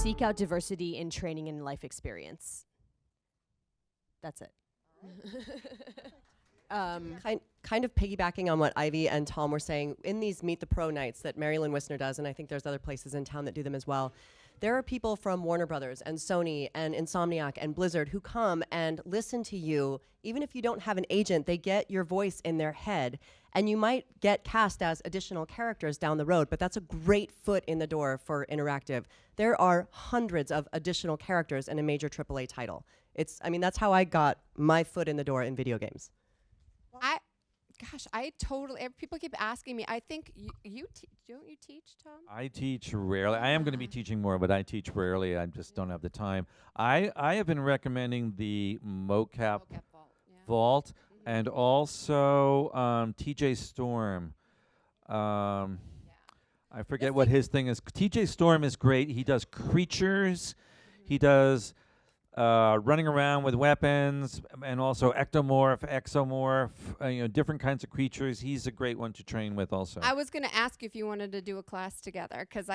seek out diversity in training and life experience. That's it. Kind of piggybacking on what Ivy and Tom were saying, in these Meet the Pro nights that Mary Lynn Wisner does, and I think there's other places in town that do them as well, there are people from Warner Brothers and Sony and Insomniac and Blizzard who come and listen to you. Even if you don't have an agent, they get your voice in their head, and you might get cast as additional characters down the road, but that's a great foot in the door for Interactive. There are hundreds of additional characters in a major AAA title. That's how I got my foot in the door in video games. People keep asking me. I think don't you teach, Tom? I teach rarely. I am going to be teaching more, but I teach rarely. I just don't have the time. I have been recommending the mocap vault and also TJ Storm. I forget what his thing is. TJ Storm is great. He does creatures. He does running around with weapons, and also ectomorph, exomorph, different kinds of creatures. He's a great one to train with also. I was going to ask you if you wanted to do a class together, because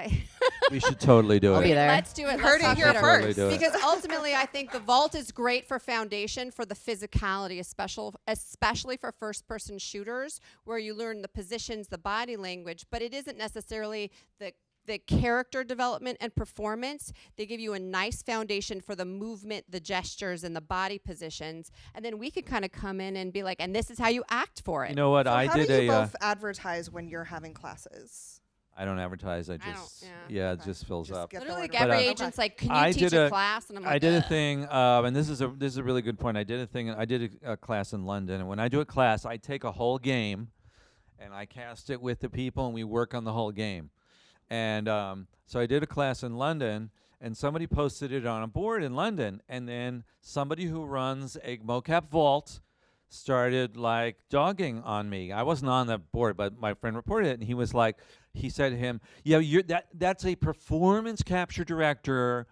we should totally do I'll it. be there. Let's do it. Heard it here first. Totally Because ultimately, I think the vault is great for foundation, for the physicality, especially for first-person shooters, where you learn the positions, the body language, but it isn't necessarily the character development and performance. They give you a nice foundation for the movement, the gestures, and the body positions. And then we could kind of come in and be like, and this is how you act for it. You know what? So I how did do you a. both advertise when you're having classes? I don't advertise. It just fills Just up. get Literally, the like word every out. agent's like, can I you teach did a a- class? And I'm like, I did a "Ugh." thing, and this is a really good point. I did a class in London, and when I do a class, I take a whole game, and I cast it with the people, and we work on the whole game. And so I did a class in London, and somebody posted it on a board in London, and then somebody who runs a mocap vault started like dogging on me. I wasn't on the board, but my friend reported it, and he said to him, "Yeah, that's a performance capture director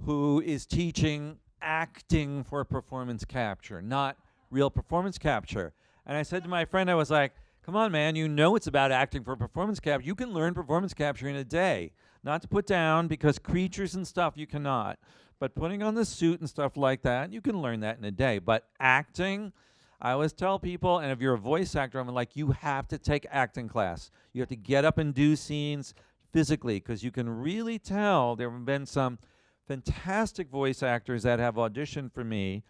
who is teaching acting for performance capture, not real performance capture." And I said to my friend, I was like, "Come on, man, it's about acting for performance capture. You can learn performance capture in a day. Not to put down, because creatures and stuff you cannot. But putting on the suit and stuff like that, you can learn that in a day. But acting, I always tell people, and if you're a voice actor, I'm like, you have to take acting class. You have to get up and do scenes physically, because you can really tell. There have been some fantastic voice actors that have auditioned for me,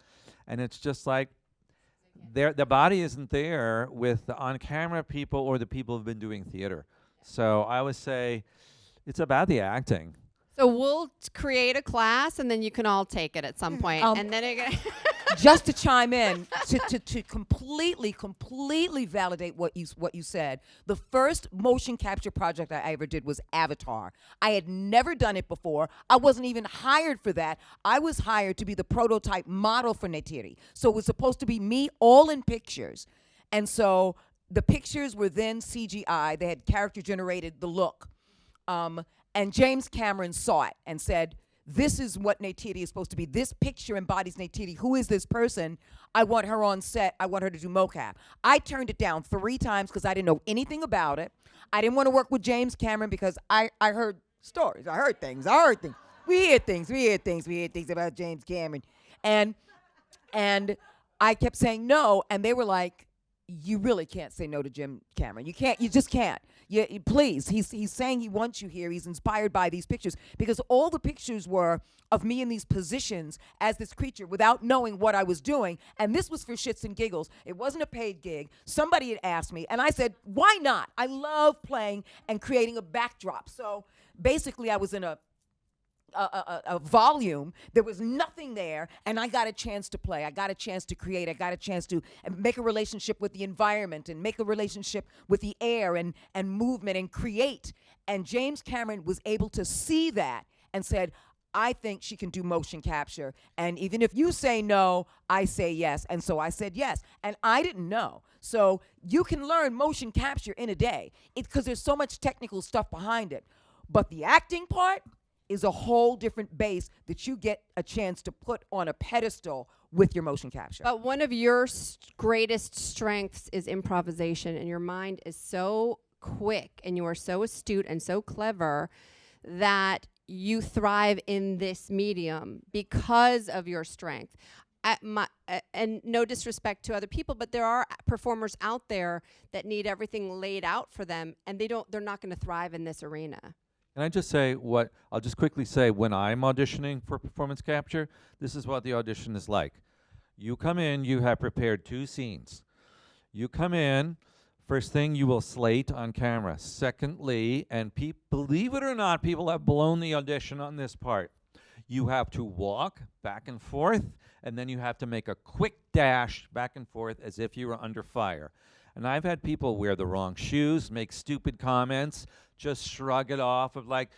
and it's just like, the body isn't there with the on-camera people or the people who've been doing theater. So I would say it's about the acting. So we'll create a class, and then you can all take it at some point. And then Just to chime in, to completely validate what you said, the first motion capture project I ever did was Avatar. I had never done it before. I wasn't even hired for that. I was hired to be the prototype model for Neytiri. So it was supposed to be me all in pictures. And so the pictures were then CGI. They had character generated the look. And James Cameron saw it and said, "This is what Neytiri is supposed to be. This picture embodies Neytiri. Who is this person? I want her on set. I want her to do mocap." I turned it down 3 times because I didn't know anything about it. I didn't want to work with James Cameron because I heard stories. I heard things. We hear things about James Cameron. And I kept saying no, and they were like, "You really can't say no to Jim Cameron. You just can't. Please, he's saying he wants you here. He's inspired by these pictures," because all the pictures were of me in these positions as this creature without knowing what I was doing. And this was for shits and giggles. It wasn't a paid gig. Somebody had asked me, and I said, why not? I love playing and creating a backdrop. So basically, I was in a volume. There was nothing there, and I got a chance to play. I got a chance to create. I got a chance to make a relationship with the environment and make a relationship with the air and movement and create. And James Cameron was able to see that and said, "I think she can do motion capture. And even if you say no, I say yes." And so I said yes. And I didn't know. So you can learn motion capture in a day because there's so much technical stuff behind it. But the acting part is a whole different base that you get a chance to put on a pedestal with your motion capture. But one of your greatest strengths is improvisation, and your mind is so quick, and you are so astute and so clever that you thrive in this medium because of your strength. And no disrespect to other people, but there are performers out there that need everything laid out for them, and they're not going to thrive in this arena. Can I just say I'll just quickly say, when I'm auditioning for performance capture, this is what the audition is like. You come in, you have prepared 2 scenes. You come in, first thing you will slate on camera. Secondly, and believe it or not, people have blown the audition on this part. You have to walk back and forth, and then you have to make a quick dash back and forth as if you were under fire. And I've had people wear the wrong shoes, make stupid comments, just shrug it off of like,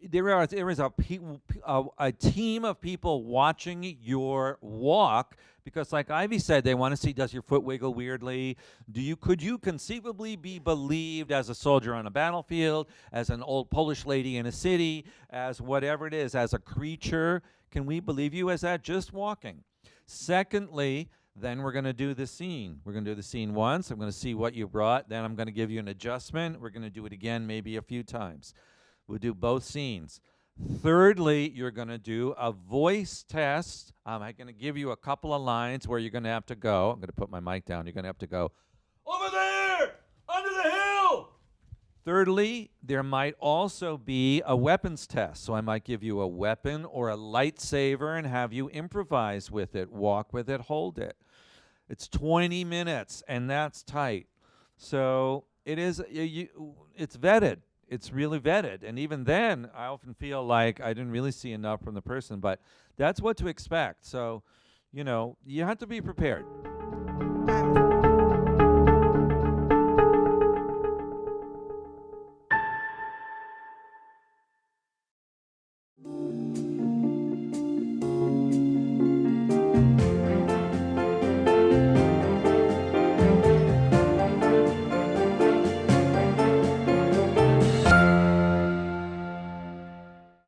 there is a team of people watching your walk, because like Ivy said, they want to see, does your foot wiggle weirdly? Could you conceivably be believed as a soldier on a battlefield, as an old Polish lady in a city, as whatever it is, as a creature? Can we believe you as that, just walking? Secondly, then we're going to do the scene. We're going to do the scene once. I'm going to see what you brought. Then I'm going to give you an adjustment. We're going to do it again maybe a few times. We'll do both scenes. Thirdly, you're going to do a voice test. I'm going to give you a couple of lines where you're going to have to go. I'm going to put my mic down. You're going to have to go, over there, under the hill. Thirdly, there might also be a weapons test. So I might give you a weapon or a lightsaber and have you improvise with it, walk with it, hold it. It's 20 minutes, and that's tight. So it is. It's vetted. It's really vetted. And even then, I often feel like I didn't really see enough from the person, but that's what to expect. So, you have to be prepared.